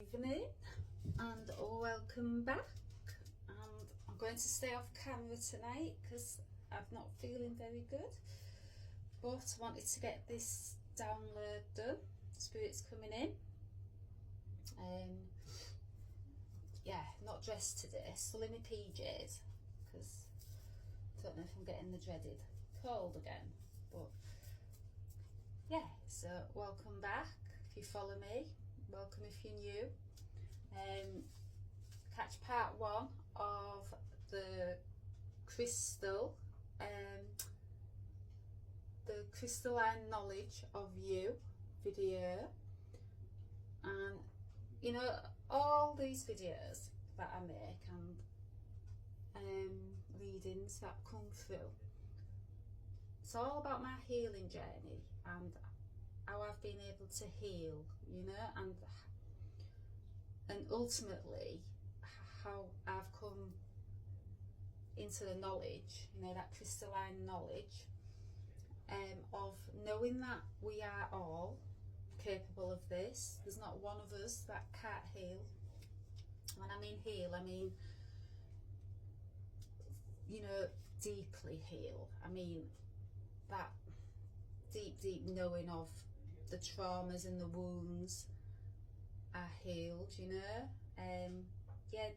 Evening and welcome back. And I'm going to stay off camera tonight because I'm not feeling very good, but I wanted to get this download done. Spirit's coming in. Yeah, not dressed today, still in my PJs because I don't know if I'm getting the dreaded cold again, but yeah, so welcome back. If you follow me, welcome if you're new. Catch part 1 of the crystalline knowledge of you video, and you know, all these videos that I make and readings that come through, it's all about my healing journey and how I've been able to heal, you know, and ultimately how I've come into the knowledge, you know, that crystalline knowledge of knowing that we are all capable of this. There's not one of us that can't heal. When I mean heal, I mean, you know, deeply heal. I mean that deep knowing of the traumas and the wounds are healed, you know. Yeah,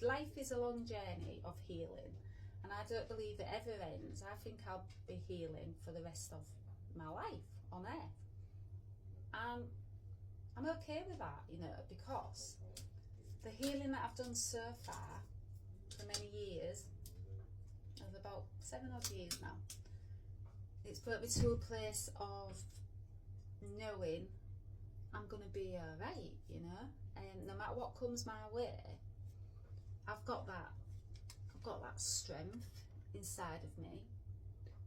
life is a long journey of healing, and I don't believe it ever ends. I think I'll be healing for the rest of my life on earth, and I'm okay with that, you know, because the healing that I've done so far for many years, of about 7 odd years now, it's brought me to a place of knowing I'm gonna be alright, you know, and no matter what comes my way, I've got that strength inside of me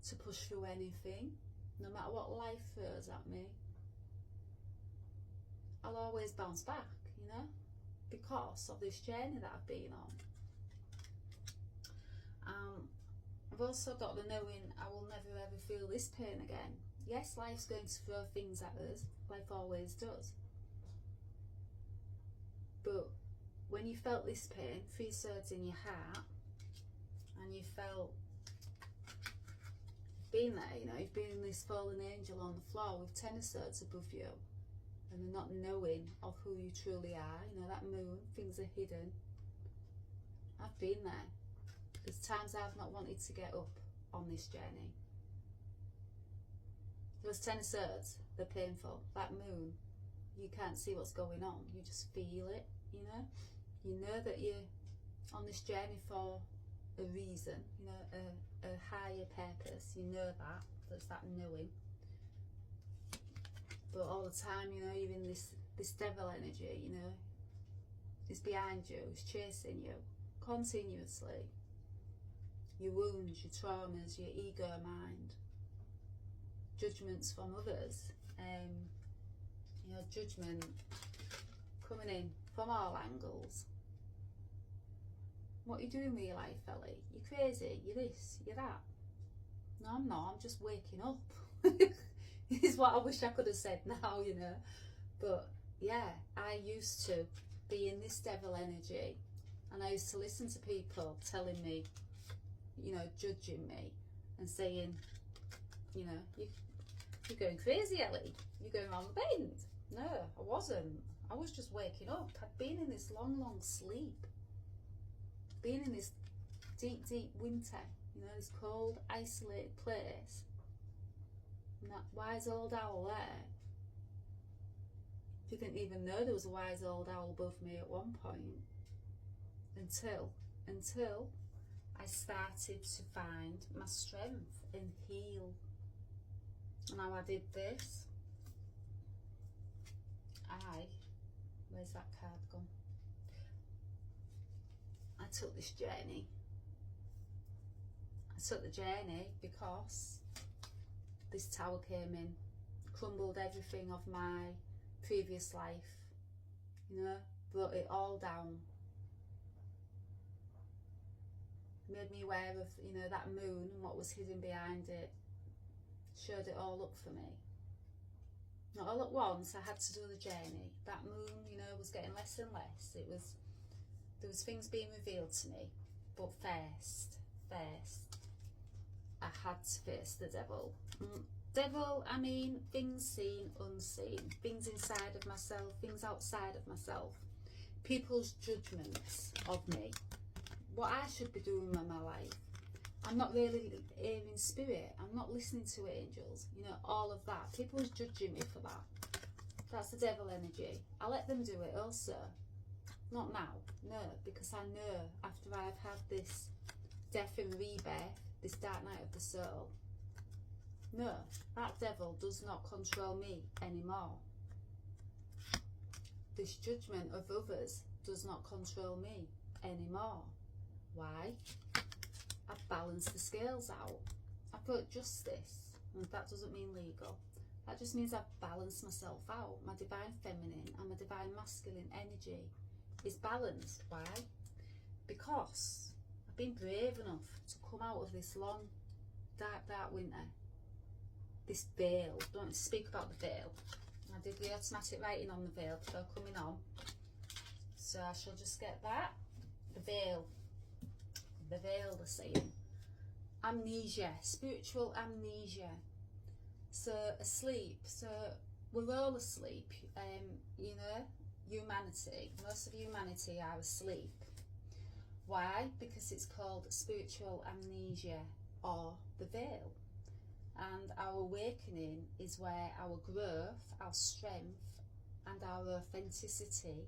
to push through anything. No matter what life throws at me, I'll always bounce back, you know, because of this journey that I've been on. I've also got the knowing I will never ever feel this pain again. Yes, life's going to throw things at us, life always does. But when you felt this pain, 3 surds in your heart, and you felt, been there, you know, you've been this fallen angel on the floor with 10 surds above you, and the not knowing of who you truly are, you know, that moon, things are hidden. I've been there. There's times I've not wanted to get up on this journey. Those 10 surds, they're painful. That moon, you can't see what's going on. You just feel it, you know. You know that you're on this journey for a reason, you know, a higher purpose. You know that. There's that knowing. But all the time, you know, you're in this devil energy, you know. It's behind you. It's chasing you continuously. Your wounds, your traumas, your ego mind, judgments from others, you know, judgment coming in from all angles. What are you doing with your life, Ellie? You're crazy, you're this, you're that. No, I'm not, I'm just waking up. Is what I wish I could have said now, you know. But yeah, I used to be in this devil energy, and I used to listen to people telling me, you know, judging me and saying, you know, you're going crazy, Ellie. You're going around the bend. No, I wasn't. I was just waking up. I'd been in this long sleep. Been in this deep winter, you know, this cold, isolated place. And that wise old owl there. Didn't even know there was a wise old owl above me at one point. Until I started to find my strength and heal. And how I did this, where's that card gone? I took this journey. I took the journey because this tower came in, crumbled everything of my previous life, you know, brought it all down. Made me aware of, you know, that moon and what was hidden behind it. Showed it all up for me. Not all at once. I had to do the journey. That moon, you know, was getting less and less. There was things being revealed to me. But first, I had to face the devil. Devil, I mean, things seen, unseen. Things inside of myself, things outside of myself. People's judgments of me. What I should be doing with my life. I'm not really hearing spirit. I'm not listening to angels. You know, all of that. People's judging me for that. That's the devil energy. I let them do it also. Not now. No, because I know after I've had this death and rebirth, this dark night of the soul, no, that devil does not control me anymore. This judgment of others does not control me anymore. Why? I've balanced the scales out. I've got justice, and that doesn't mean legal. That just means I've balanced myself out. My divine feminine and my divine masculine energy is balanced. Why? Because I've been brave enough to come out of this long, dark winter. This veil. I don't want to speak about the veil. I did the automatic writing on the veil before coming on. So I shall just get that. The veil. The veil, they're saying. Amnesia. Spiritual amnesia. So asleep. So we're all asleep. You know, humanity. Most of humanity are asleep. Why? Because it's called spiritual amnesia or the veil. And our awakening is where our growth, our strength, and our authenticity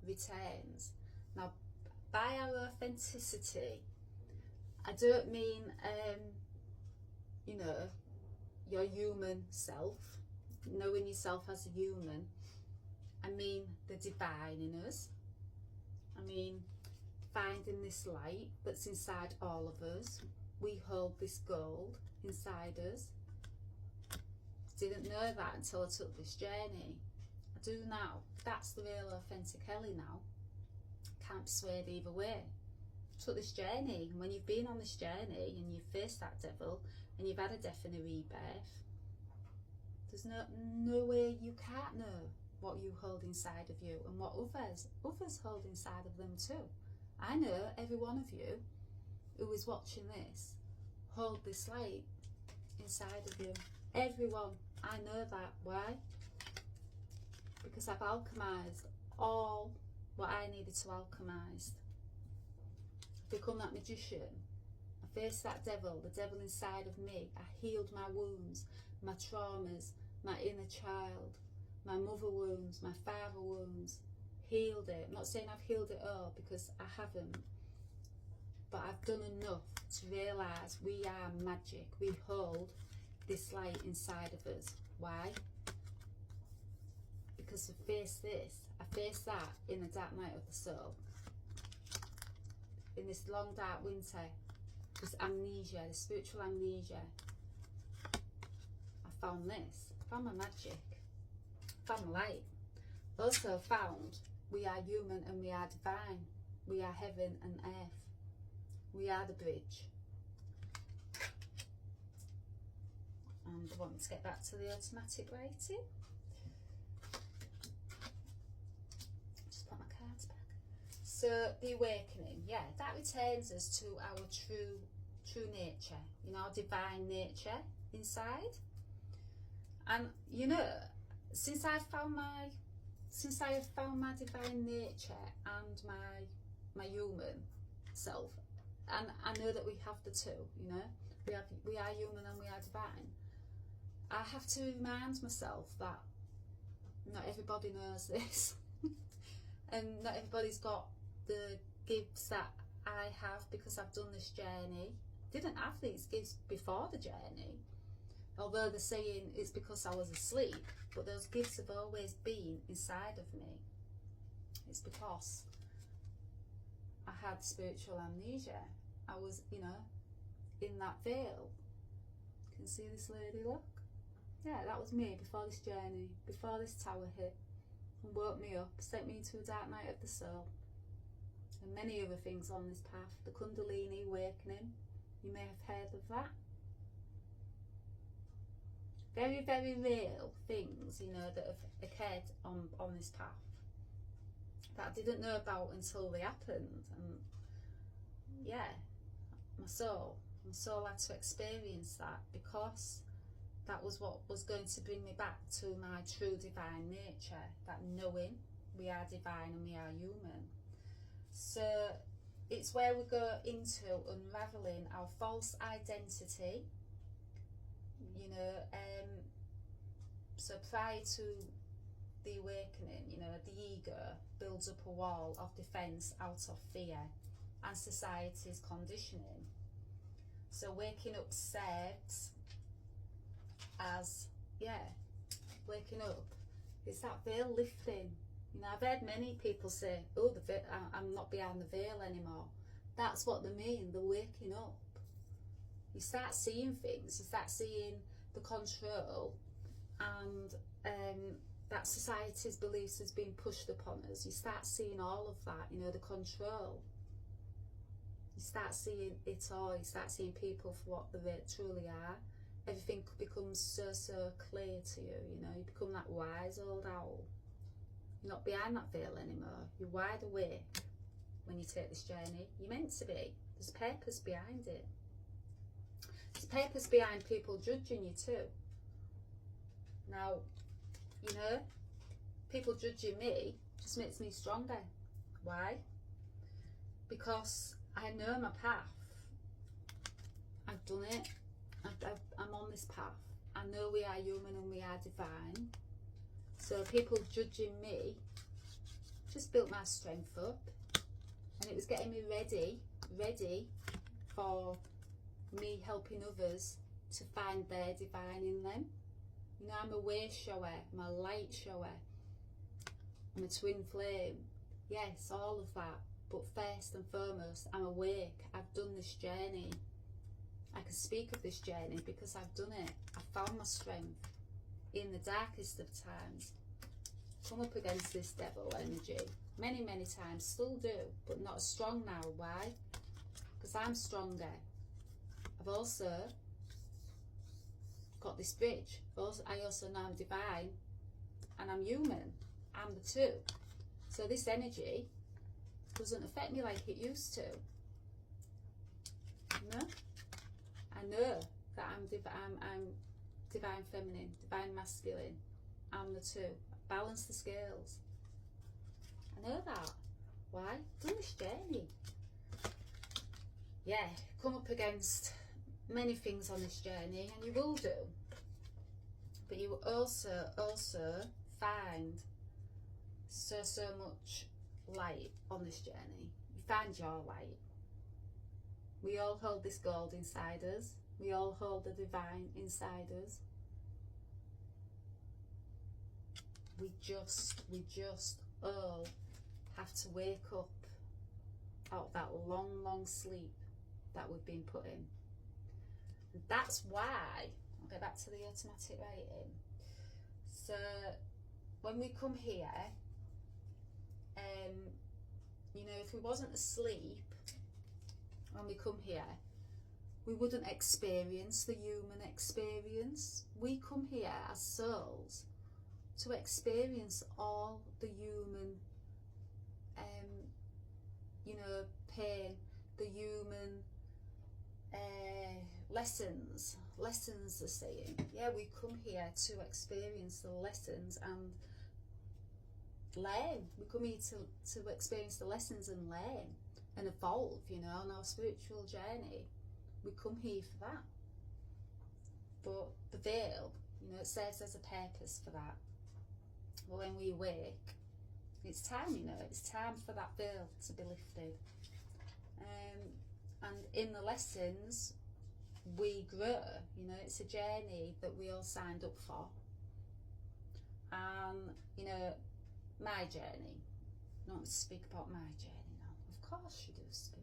returns. Now, by our authenticity, I don't mean, you know, your human self, knowing yourself as a human. I mean the divine in us. I mean finding this light that's inside all of us. We hold this gold inside us. Didn't know that until I took this journey. I do now. That's the real authentic Ellie now. Can't be swayed either way. Took this journey, and when you've been on this journey and you've faced that devil and you've had a death and a rebirth, there's no way you can't know what you hold inside of you and what others hold inside of them too. I know every one of you who is watching this hold this light inside of you. Everyone. I know that. Why? Because I've alchemized all what I needed to alchemize. I've become that magician. I faced that devil, the devil inside of me. I healed my wounds, my traumas, my inner child, my mother wounds, my father wounds. Healed it. I'm not saying I've healed it all, because I haven't. But I've done enough to realise we are magic. We hold this light inside of us. Why? Because I faced this. I faced that in the dark night of the soul. In this long dark winter. This amnesia, this spiritual amnesia. I found this. I found my magic. I found my light. Also found we are human and we are divine. We are heaven and earth. We are the bridge. And I want me to get back to the automatic writing. Just put my cards back. So the awakening, yeah, that returns us to our true nature, you know, our divine nature inside. And you know, since I have found my divine nature and my human self, and I know that we have the two, you know, we are human and we are divine. I have to remind myself that not everybody knows this, and not everybody's got the gifts that I have, because I've done this journey. Didn't have these gifts before the journey, although they're saying it's because I was asleep, but those gifts have always been inside of me. It's because I had spiritual amnesia. I was, you know, in that veil. You can see this lady, look. Yeah, that was me before this journey, before this tower hit and woke me up, sent me into a dark night of the soul, and many other things on this path. The Kundalini awakening, you may have heard of that. very, very real things, you know, that have occurred on this path that I didn't know about until they happened. And yeah, my soul had to experience that, because that was what was going to bring me back to my true divine nature, that knowing we are divine and we are human. So it's where we go into unraveling our false identity, you know. So prior to the awakening, you know, the ego builds up a wall of defense out of fear and society's conditioning. So waking up serves as, yeah, waking up, it's that veil lifting. You know, I've heard many people say, oh, I'm not behind the veil anymore. That's what they mean, they're waking up. You start seeing things, you start seeing the control and that society's beliefs has been pushed upon us. You start seeing all of that, you know, the control. You start seeing it all, you start seeing people for what they truly are. Everything becomes so clear to you, you know, you become that wise old owl. You're not behind that veil anymore. You're wide awake when you take this journey. You're meant to be. There's purpose behind it. There's purpose behind people judging you too. Now, you know, people judging me just makes me stronger. Why? Because I know my path. I've done it. I'm on this path. I know we are human and we are divine. So people judging me just built my strength up, and it was getting me ready for me helping others to find their divine in them. You know, I'm a way shower, I'm a light shower, I'm a twin flame. Yes, all of that. But first and foremost, I'm awake. I've done this journey. I can speak of this journey because I've done it. I found my strength in the darkest of times. Come up against this devil energy many times, still do, but not as strong now. Why? Because I'm stronger. I've also got this bridge. I also know I'm divine and I'm human. I'm the two. So this energy doesn't affect me like it used to. You know? I know that I'm divine feminine, divine masculine. I'm the two. Balance the scales. I know that. Why? Done this journey. Yeah, come up against many things on this journey, and you will do. But you will also find so much light on this journey. You find your light. We all hold this gold inside us. We all hold the divine inside us. We just all have to wake up out of that long sleep that we've been put in. And that's why, I'll go back to the automatic writing. So when we come here, you know, if we wasn't asleep when we come here, we wouldn't experience the human experience. We come here as souls to experience all the human, you know, pain, the human lessons they're saying. Yeah, we come here to experience the lessons and learn. We come here to experience the lessons and learn and evolve, you know, on our spiritual journey. We come here for that. But the veil, you know, it serves as a purpose for that. But when we wake, it's time, you know, it's time for that veil to be lifted. And in the lessons, we grow, you know, it's a journey that we all signed up for. And, you know, my journey, not to speak about my journey now, of course you do, Spirit.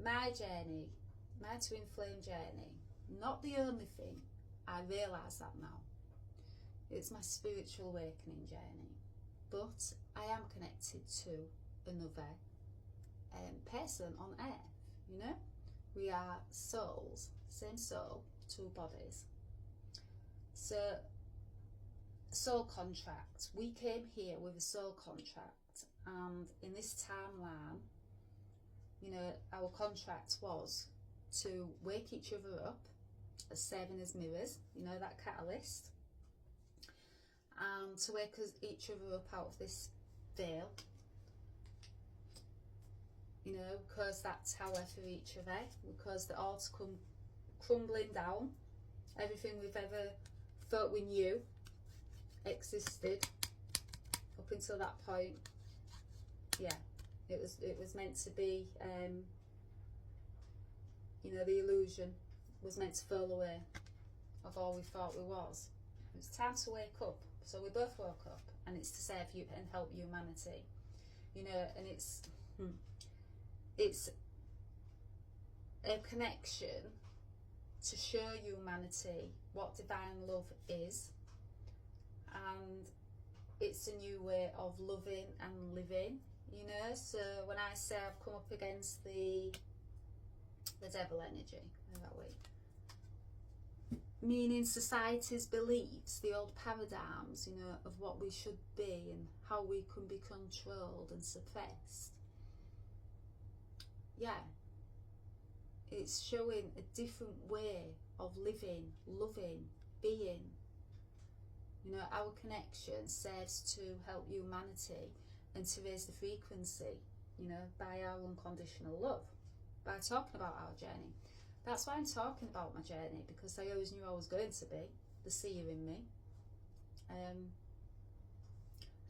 My journey, my twin flame journey, not the only thing, I realise that now. It's my spiritual awakening journey, but I am connected to another person on earth, you know. We are souls, same soul, two bodies. So, soul contract. We came here with a soul contract, and in this timeline, you know, our contract was to wake each other up as serving as mirrors, you know, that catalyst, and to wake each other up out of this veil, you know, because that's how we're for each other, because the odds come crumbling down. Everything we've ever thought we knew existed up until that point, yeah, it was meant to be, you know, the illusion was meant to fall away of all we thought we was. It was time to wake up. So we both woke up, and it's to serve you and help humanity, you know. And it's a connection to show humanity what divine love is, and it's a new way of loving and living, you know. So when I say I've come up against the devil energy, that way, meaning society's beliefs, the old paradigms, you know, of what we should be and how we can be controlled and suppressed. Yeah, it's showing a different way of living, loving, being. You know, our connection serves to help humanity and to raise the frequency, you know, by our unconditional love, by talking about our journey. That's why I'm talking about my journey, because I always knew I was going to be the seer in me.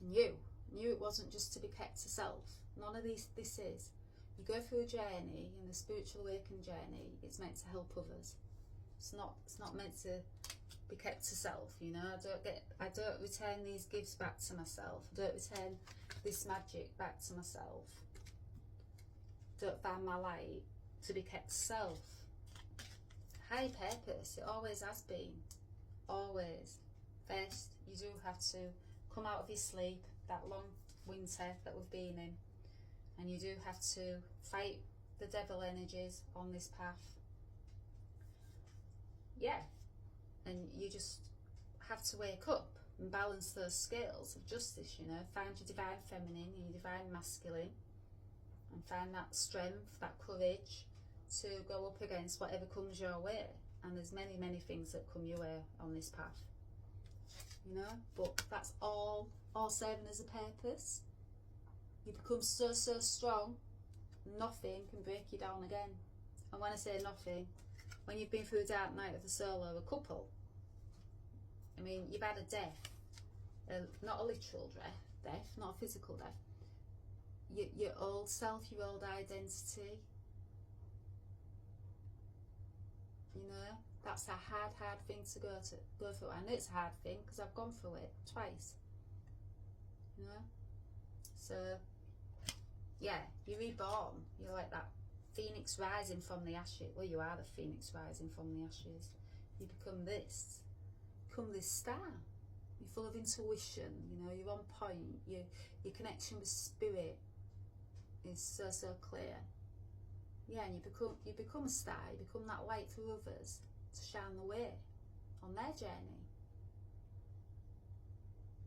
Knew it wasn't just to be kept to self. None of this is. You go through a journey, in the spiritual awakening journey, it's meant to help others. It's not meant to be kept to self, you know. I don't return these gifts back to myself. I don't return this magic back to myself. Don't find my light to be kept to self. High purpose, it always has been. Always. First, you do have to come out of your sleep, that long winter that we've been in, and you do have to fight the devil energies on this path. Yeah, and you just have to wake up and balance those scales of justice, you know. Find your divine feminine and your divine masculine, and find that strength, that courage to go up against whatever comes your way. And there's many things that come your way on this path, you know, but that's all serving as a purpose. You become so strong, nothing can break you down again. And when I say nothing, when you've been through a dark night of the soul or a couple, I mean, you've had a death, not a literal death, not a physical death. Your old self, your old identity, you know, that's a hard thing to go through. I know it's a hard thing because I've gone through it twice, you know. So yeah, you're reborn. You're like that phoenix rising from the ashes. Well, you are the phoenix rising from the ashes. You become this star. You're full of intuition, you know, you're on point. Your connection with spirit is so clear. Yeah, and you become a star. You become that light for others to shine the way on their journey.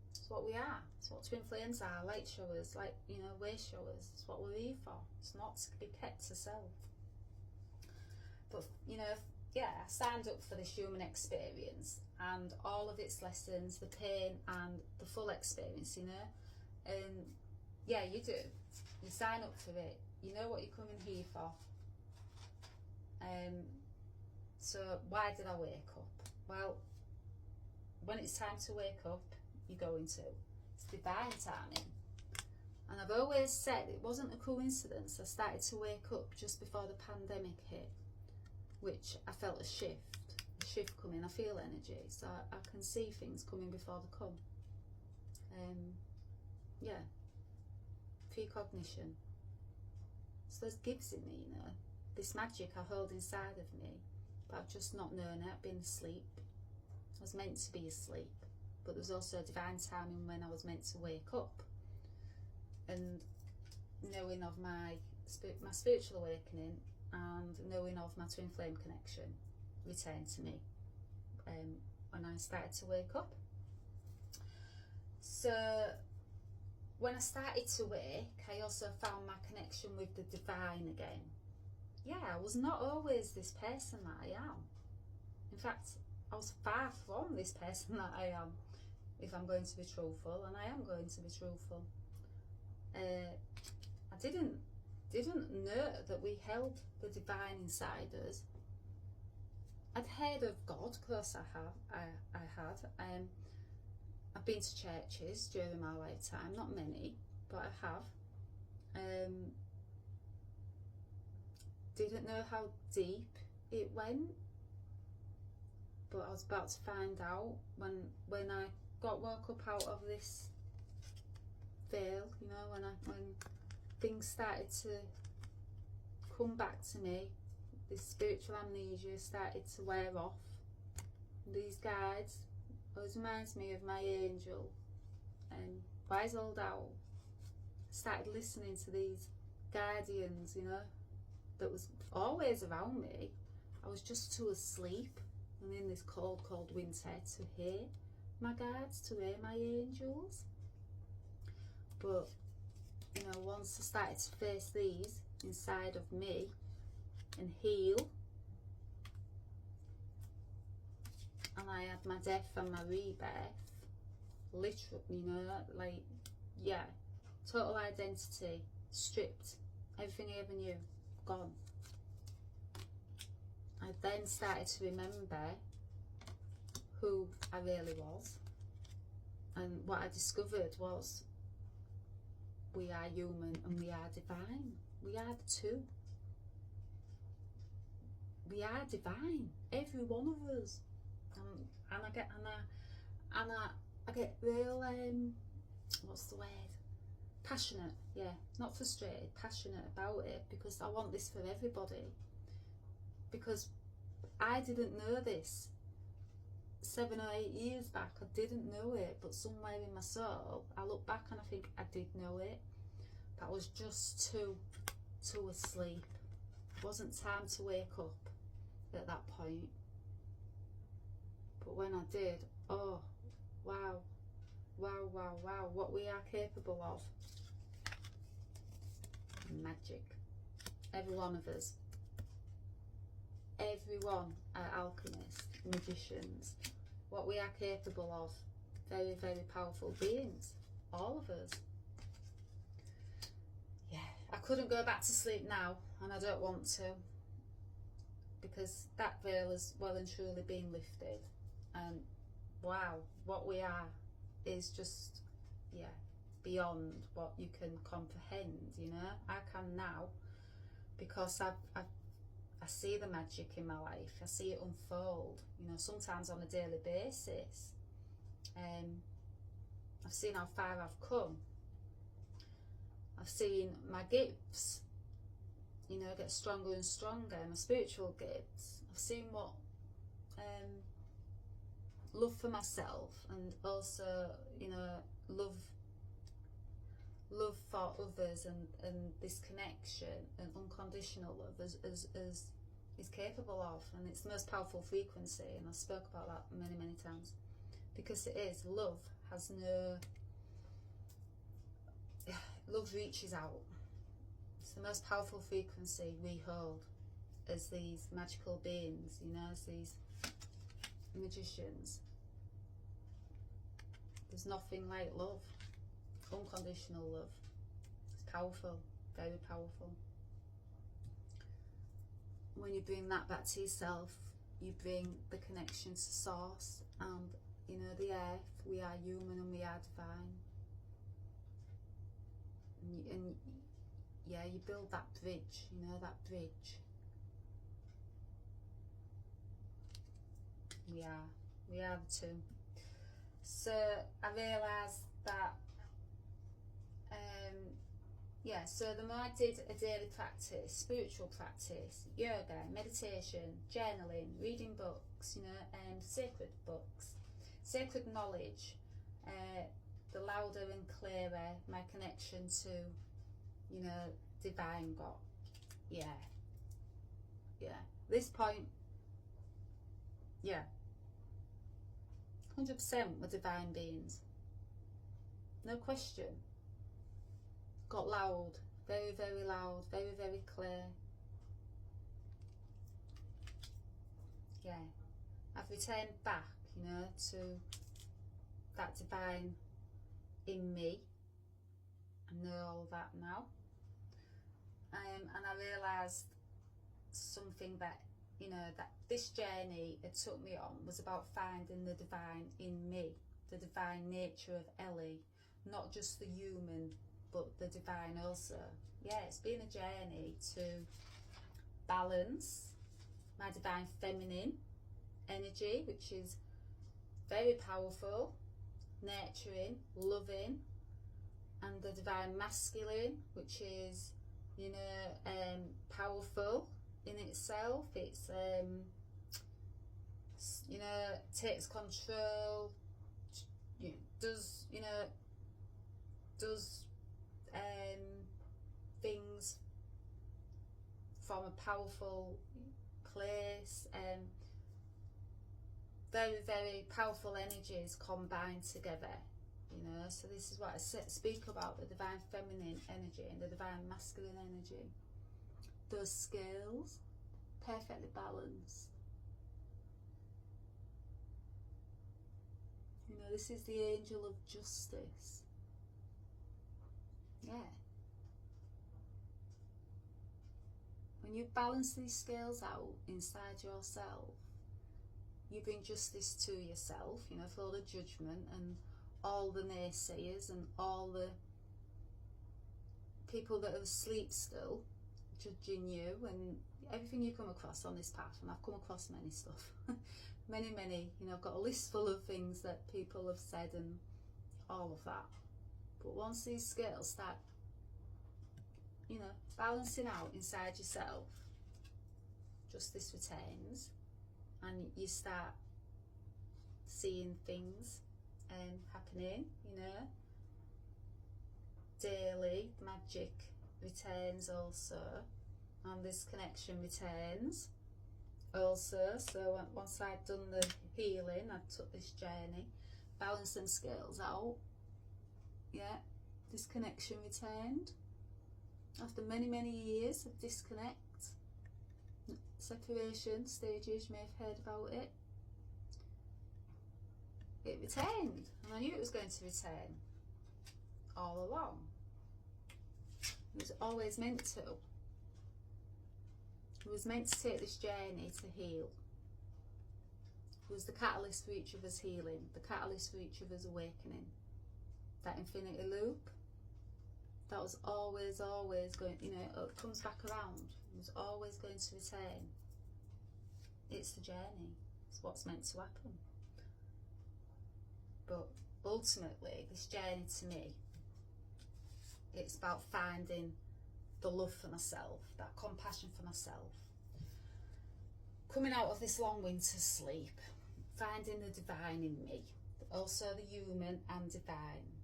It's what we are. It's what twin flames are. Light showers, like, you know, way showers. It's what we're here for. It's not to be kept to self. But, you know, yeah, I signed up for this human experience and all of its lessons, the pain and the full experience, you know. And yeah, you do. You sign up for it. You know what you're coming here for. So why did I wake up? Well, when it's time to wake up, you're going to. It's divine timing. And I've always said it wasn't a coincidence. I started to wake up just before the pandemic hit, which I felt a shift coming. I feel energy, so I can see things coming before they come. Yeah, precognition. So there's gifts in me, you know, this magic I hold inside of me, but I've just not known it. I've been asleep. I was meant to be asleep, but there was also a divine timing when I was meant to wake up, and knowing of my spiritual awakening and knowing of my twin flame connection returned to me when I started to wake up. So when I started to wake, I also found my connection with the divine again. Yeah, I was not always this person that I am. In fact, I was far from this person that I am, if I'm going to be truthful, and I am going to be truthful. I didn't know that we held the divine inside us. I'd heard of God, of course I had. I've been to churches during my lifetime, not many, but I have. Didn't know how deep it went, but I was about to find out when I woke up out of this veil, you know, when things started to come back to me, this spiritual amnesia started to wear off. These guides always reminds me of my angel and wise old owl. Started listening to these guardians, you know, that was always around me. I was just too asleep and in this cold winter to hear my guides, to hear my angels. But you know, once I started to face these inside of me and heal, and I had my death and my rebirth, literally, you know, like, yeah, total identity stripped, everything I ever knew, gone. I then started to remember who I really was, and what I discovered was we are human and we are divine. We are the two. We are divine, every one of us. And I get real what's the word? Passionate, yeah, not frustrated, passionate about it, because I want this for everybody. Because I didn't know this 7 or 8 years back. I didn't know it, but somewhere in my soul, I look back and I think I did know it, but I was just too asleep. It wasn't time to wake up at that point. But when I did, oh, wow, what we are capable of. Magic. Every one of us. Everyone are alchemists, magicians. What we are capable of. Very, very powerful beings. All of us. Yeah, I couldn't go back to sleep now, and I don't want to, because that veil has well and truly been lifted. And wow, what we are is just, yeah, beyond what you can comprehend, you know. I can now, because I see the magic in my life. I see it unfold, you know, sometimes on a daily basis. I've seen how far I've come. I've seen my gifts, you know, get stronger and stronger, my spiritual gifts. I've seen what love for myself, and also, you know, love for others, and this connection and unconditional love is capable of, and it's the most powerful frequency, and I spoke about that many times, because it is. Love has no, love reaches out. It's the most powerful frequency we hold as these magical beings, you know, as these magicians. There's nothing like love, unconditional love. It's powerful, very powerful. When you bring that back to yourself, you bring the connection to source, and you know, the earth. We are human and we are divine. And yeah, you build that bridge, you know, that bridge. We are the two. So I realised that, yeah, so the more I did a daily practice, spiritual practice, yoga, meditation, journaling, reading books, you know, sacred books, sacred knowledge, the louder and clearer my connection to, you know, divine got. Yeah. This point, yeah, 100% were divine beings. No question. Got loud, very, very loud, very, very clear. Yeah, I've returned back, you know, to that divine in me. I know all of that now. And I realised something that, you know, that this journey it took me on was about finding the divine in me, the divine nature of Ellie, not just the human, but the divine also. Yeah, it's been a journey to balance my divine feminine energy, which is very powerful, nurturing, loving, and the divine masculine, which is, you know, powerful in itself. It's you know, takes control, does, you know, does things from a powerful place. Very, very powerful energies combined together, you know. So this is what I speak about, the divine feminine energy and the divine masculine energy. Those scales, perfectly balanced. You know, this is the angel of justice. Yeah. When you balance these scales out inside yourself, you bring justice to yourself, you know, for all the judgment and all the naysayers and all the people that are asleep still, judging you and everything you come across on this path. And I've come across many stuff, many, you know, I've got a list full of things that people have said and all of that. But once these scales start, you know, balancing out inside yourself, justice returns, and you start seeing things happening, you know, daily. Magic returns also, and this connection returns also. So once I'd done the healing, I took this journey, balanced them scales out. Yeah, this connection returned after many years of disconnect, separation stages. You may have heard about it. It returned, and I knew it was going to return all along. It was always meant to. It was meant to take this journey to heal. It was the catalyst for each of us healing, the catalyst for each of us awakening. That infinity loop, that was always going, you know, it comes back around. It was always going to return. It's the journey. It's what's meant to happen. But ultimately, this journey to me, it's about finding the love for myself, that compassion for myself. Coming out of this long winter sleep, finding the divine in me, also the human and divine.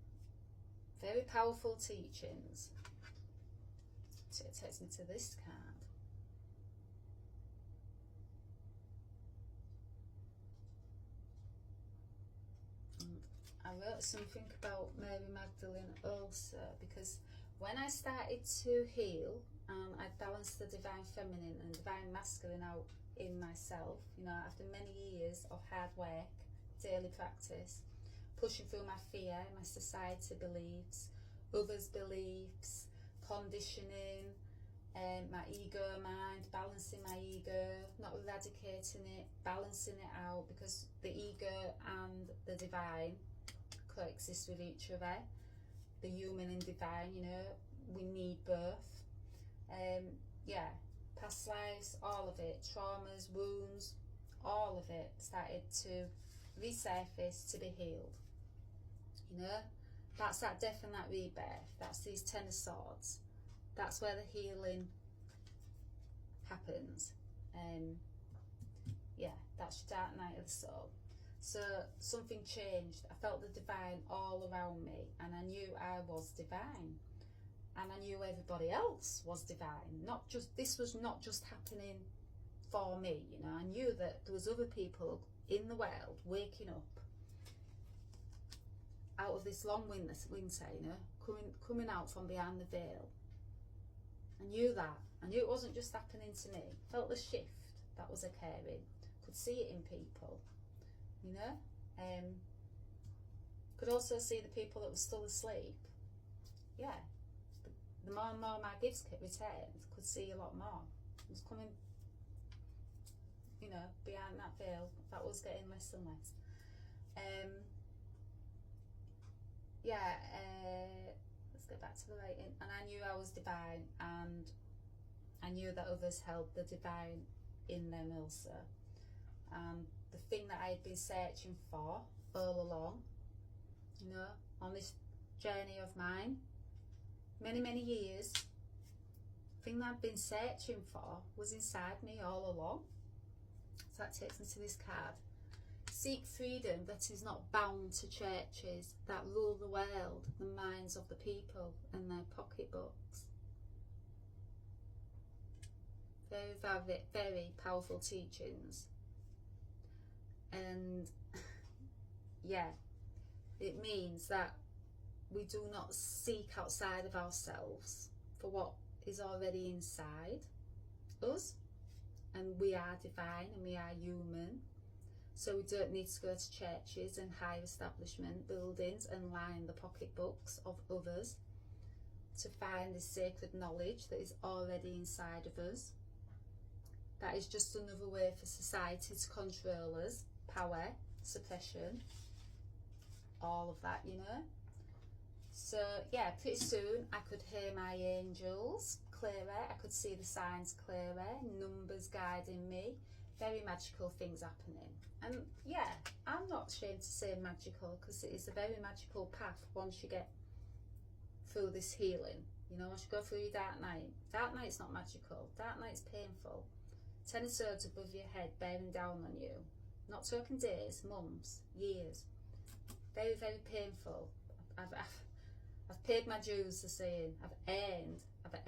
Very powerful teachings. So it takes me to this card. I wrote something about Mary Magdalene also, because when I started to heal and I balanced the divine feminine and divine masculine out in myself, you know, after many years of hard work, daily practice, pushing through my fear, my society beliefs, others' beliefs, conditioning, my ego mind, balancing my ego, not eradicating it, balancing it out, because the ego and the divine coexist with each other. The human and divine, you know, we need both. Yeah, past lives, all of it, traumas, wounds, all of it started to resurface, to be healed. You know, that's that death and that rebirth. That's these 10 of swords. That's where the healing happens. Yeah, that's your dark night of the soul. So something changed. I felt the divine all around me, and I knew I was divine, and I knew everybody else was divine. Not just, this was not just happening for me, you know. I knew that there was other people in the world waking up out of this long winter, you know, coming out from behind the veil. I knew that. I knew it wasn't just happening to me. Felt the shift that was occurring. Could see it in people, you know. Could also see the people that were still asleep. Yeah. The more and more my gifts returned, could see a lot more. It was coming, you know, behind that veil. That was getting less and less. Let's get back to the writing. And I knew I was divine, and I knew that others held the divine in them also. And the thing that I had been searching for all along, you know, on this journey of mine, many years, the thing that I'd been searching for was inside me all along. So that takes me to this card. Seek freedom that is not bound to churches that rule the world, the minds of the people and their pocketbooks. Very powerful teachings. And yeah, it means that we do not seek outside of ourselves for what is already inside us. And we are divine and we are human. So we don't need to go to churches and high establishment buildings and line the pocketbooks of others to find this sacred knowledge that is already inside of us. That is just another way for society to control us. Power, suppression, all of that, you know. So yeah, pretty soon I could hear my angels clearer, I could see the signs clearer, numbers guiding me, very magical things happening. And yeah, I'm not ashamed to say magical, because it is a very magical path once you get through this healing. You know, once you go through your dark night. Dark night's not magical, dark night's painful. 10 of Swords above your head bearing down on you. Not talking days, months, years. Very painful. I've paid my dues, the saying. I've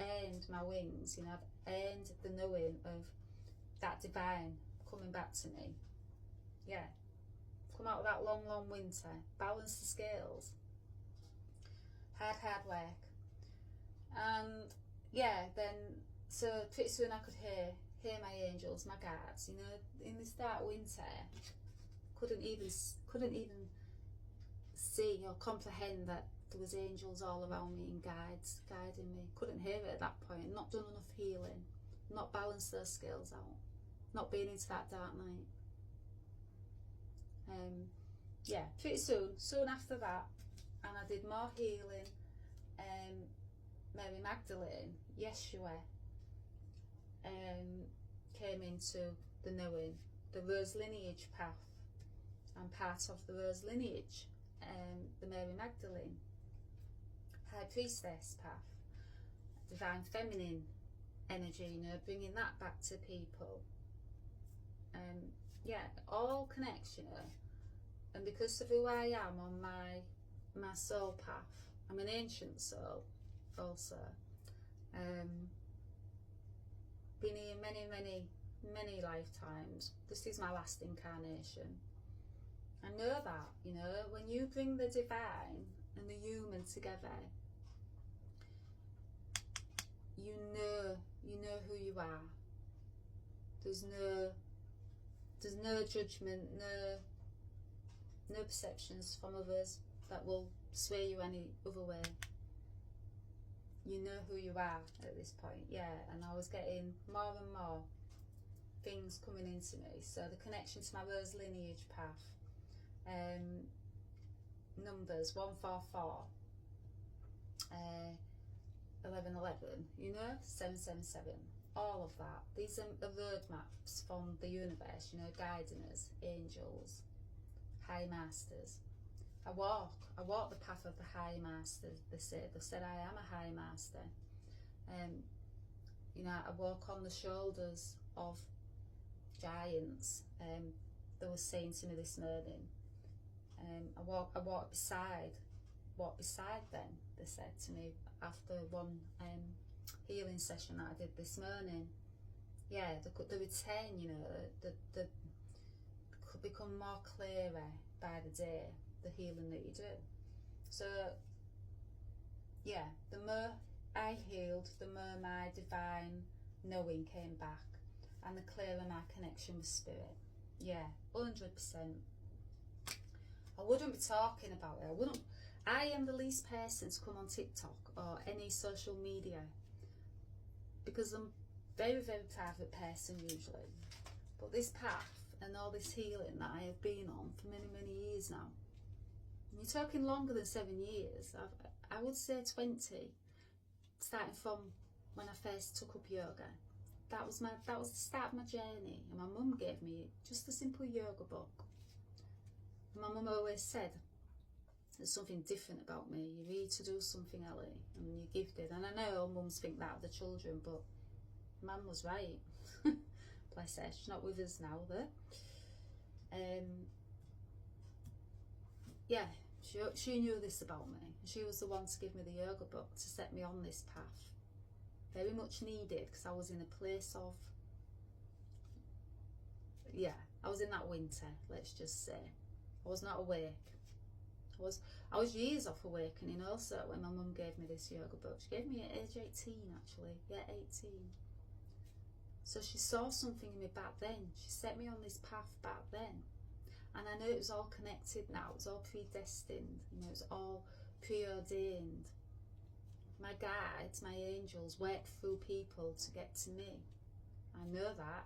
earned my wings, you know, I've earned the knowing of that divine coming back to me. Yeah. Come out of that long winter. Balance the scales. Hard work. And yeah, then, so pretty soon I could hear my angels, my guards, you know, in this dark winter. Couldn't even see or comprehend that there was angels all around me and guides guiding me. Couldn't hear it at that point. Not done enough healing. Not balanced those scales out. Not being into that dark night. Yeah, pretty soon after that, and I did more healing. Mary Magdalene, Yeshua, came into the knowing, the Rose lineage path. I'm part of the Rose lineage, the Mary Magdalene, High Priestess path, divine feminine energy, you know, bringing that back to people. Yeah, all connects, you know. And because of who I am on my soul path, I'm an ancient soul also. Been here many lifetimes. This is my last incarnation. I know that, you know, when you bring the divine and the human together, you know who you are. There's no judgment, no perceptions from others that will sway you any other way. You know who you are at this point, yeah. And I was getting more and more things coming into me. So the connection to my Rose lineage path, numbers 144, 1111, you know, 777, all of that. These are the roadmaps from the universe, you know, guiding us, angels, high masters. I walk the path of the high masters. They said I am a high master. You know, I walk on the shoulders of giants. They were saying to me this morning. I walk beside them. They said to me after one healing session that I did this morning. Yeah, they return. You know, they could become more clearer by the day. The healing that you do. So yeah, the more I healed, the more my divine knowing came back, and the clearer my connection with spirit. Yeah, 100%. I wouldn't be talking about it. I am the least person to come on TikTok or any social media, because I'm a very, very private person usually. But this path and all this healing that I have been on for many, many years now, and you're talking longer than 7 years, I would say 20, starting from when I first took up yoga. That was the start of my journey, and my mum gave me just a simple yoga book. And my mum always said, there's something different about me. You need to do something, Ellie, and you're gifted. And I know all mums think that of the children, but Mum was right. Bless her, she's not with us now though. Yeah, she knew this about me. She was the one to give me the yoga book, to set me on this path. Very much needed, because I was in a place of, yeah, I was in that winter, let's just say. I was not awake. I was years off awakening also when my mum gave me this yoga book. She gave me at age 18 actually, yeah, 18. So she saw something in me back then. She set me on this path back then. And I know it was all connected now. It was all predestined. You know, it was all preordained. My guides, my angels, work through people to get to me. I know that.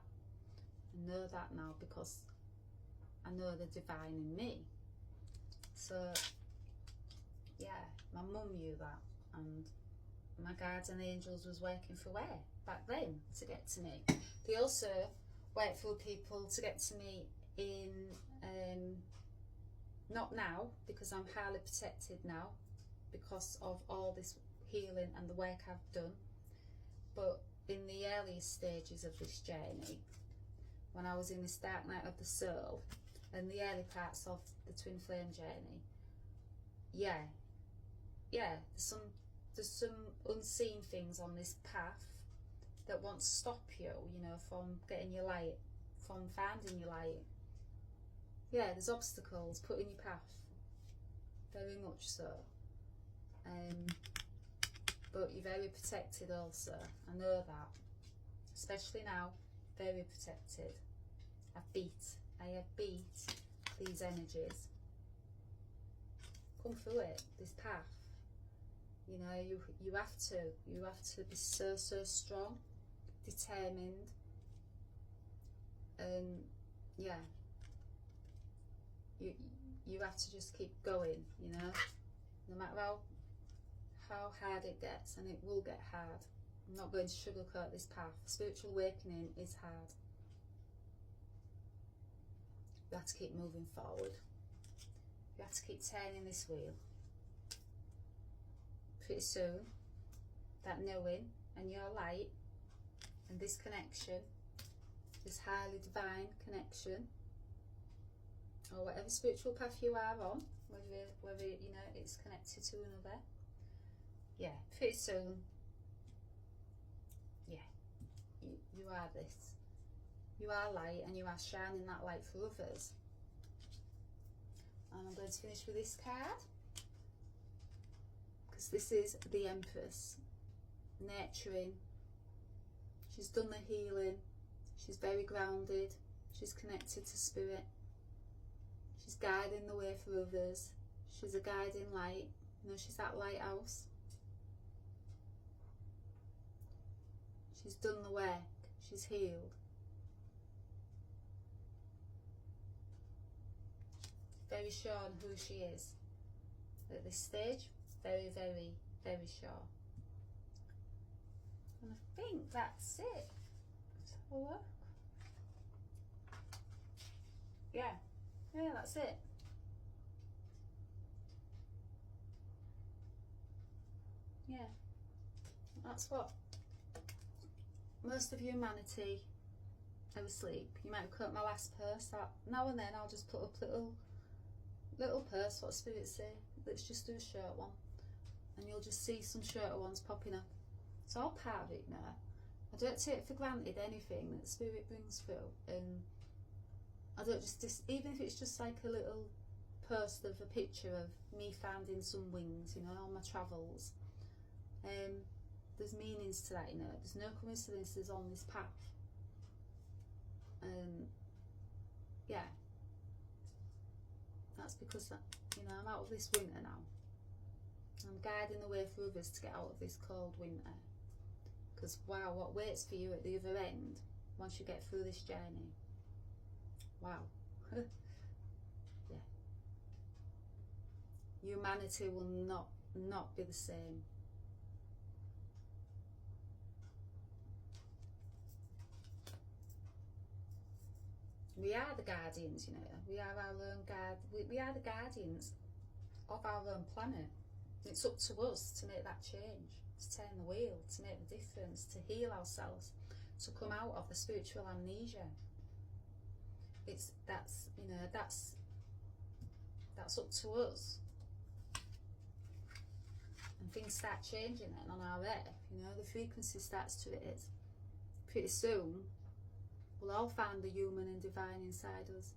I know that now because I know the divine in me. So, yeah, my mum knew that. And my guides and angels was working through her back then to get to me. They also work through people to get to me in, not now, because I'm highly protected now because of all this healing and the work I've done, but in the earliest stages of this journey, when I was in this dark night of the soul and the early parts of the twin flame journey, yeah, there's some unseen things on this path that want to stop you, you know, from getting your light, from finding your light. Yeah, there's obstacles put in your path, very much so. But you're very protected also, I know that. Especially now, very protected. I have beat these energies. Come through it, this path. You know, you have to be so strong, determined, and yeah, you have to just keep going, you know, no matter how hard it gets, and it will get hard. I'm not going to sugarcoat this path. Spiritual awakening is hard. You have to keep moving forward. You have to keep turning this wheel. Pretty soon, that knowing and your light and this connection, this highly divine connection, or whatever spiritual path you are on, whether you know it's connected to another, yeah, pretty soon, yeah, you are this. You are light, and you are shining that light for others. And I'm going to finish with this card, because this is the Empress, nurturing. She's done the healing. She's very grounded. She's connected to spirit. She's guiding the way for others. She's a guiding light. You know, she's that lighthouse. She's done the work. She's healed. Very sure on who she is at this stage. Very, very, very sure. And I think that's it. Let's have a look. Yeah, that's it. Yeah, that's what most of humanity are asleep. You might have caught my last post. Now and then I'll just put up little posts, what spirits say. Let's just do a short one, and you'll just see some shorter ones popping up. It's all part of it now. I don't take for granted anything that spirit brings through, and I don't just even if it's just like a little post of a picture of me finding some wings, you know, on my travels. There's meanings to that, you know. There's no coincidences on this path. Yeah, that's because that, you know, I'm out of this winter now. I'm guiding the way for others to get out of this cold winter. Because wow, what waits for you at the other end once you get through this journey? Wow. Yeah. Humanity will not be the same. We are the guardians, you know. We are our own we are the guardians of our own planet. It's up to us to make that change, to turn the wheel, to make the difference, to heal ourselves, to come out of the spiritual amnesia. That's up to us. And things start changing then on our earth, you know, the frequency starts to raise. Pretty soon we'll all find the human and divine inside us.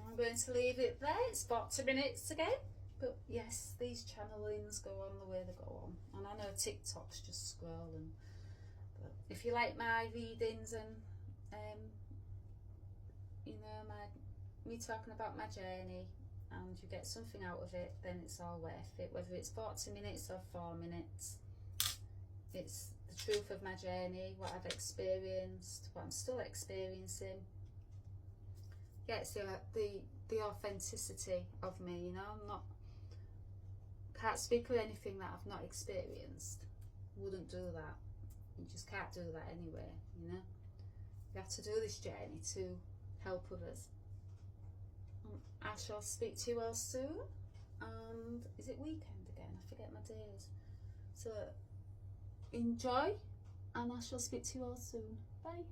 I'm going to leave it there. It's 40 minutes again. But yes, these channelings go on the way they go on. And I know TikTok's just scrolling. But if you like my readings and, you know, me talking about my journey, and you get something out of it, then it's all worth it. Whether it's 40 minutes or 4 minutes, it's the truth of my journey, what I've experienced, what I'm still experiencing. Yeah, it's the authenticity of me, you know. Can't speak of anything that I've not experienced. Wouldn't do that. You just can't do that anyway, you know. You have to do this journey to help others. I shall speak to you all soon. And is it weekend again? I forget my days. So enjoy, and I shall speak to you all soon. Bye.